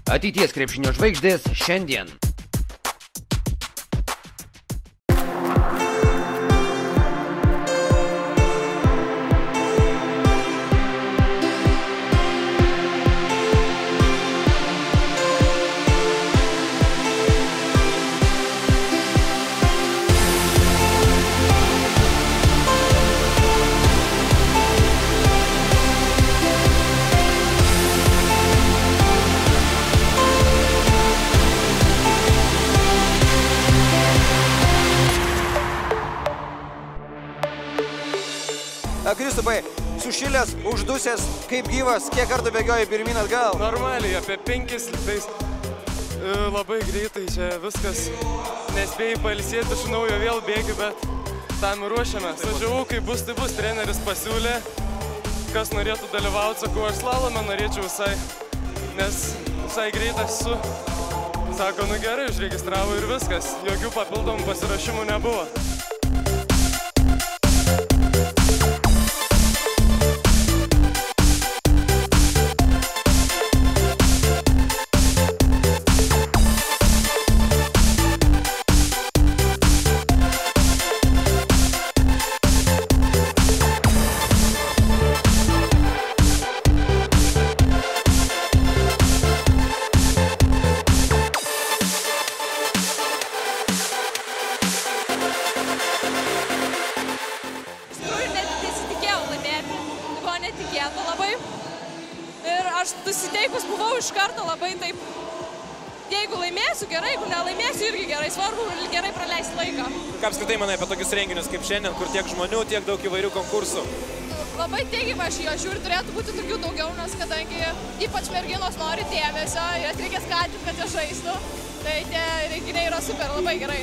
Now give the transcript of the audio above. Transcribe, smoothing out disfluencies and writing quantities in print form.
Ateities krepšinio žvaigždės šiandien. Kristupai, sušilęs, uždusęs, kaip gyvas, kiek kartų bėgioji pirmyn atgal? Normaliai, apie 5 litais. Labai greitai čia viskas. Nespėjai pailsėti iš naujo vėl bėgiu, bet tam ruošiame. Sažiavau, kai bus, tai bus. Treneris pasiūlė, kas norėtų dalyvauti. Sakau, aš slalome norėčiau visai, nes visai greitas su. Sako, nu gerai, užregistravo ir viskas. Jokių papildomų pasirašymų nebuvo. Netikėta labai. Ir aš nusiteikus buvau iš karto labai taip. Jeigu laimėsiu, gerai, jeigu nelaimėsiu, irgi gerai. Svarbu gerai praleisti laiką. Ką apskritai manai apie tokius renginius kaip šiandien, kur tiek žmonių, tiek daug įvairių konkursų? Labai teigiamai aš jo žiūriu, turėtų būti tokių daugiau, nes kadangi ypač merginos nori dėmesio, jas reikia skatinti, kad jie žaistų. Tai tie renginiai yra super, labai gerai.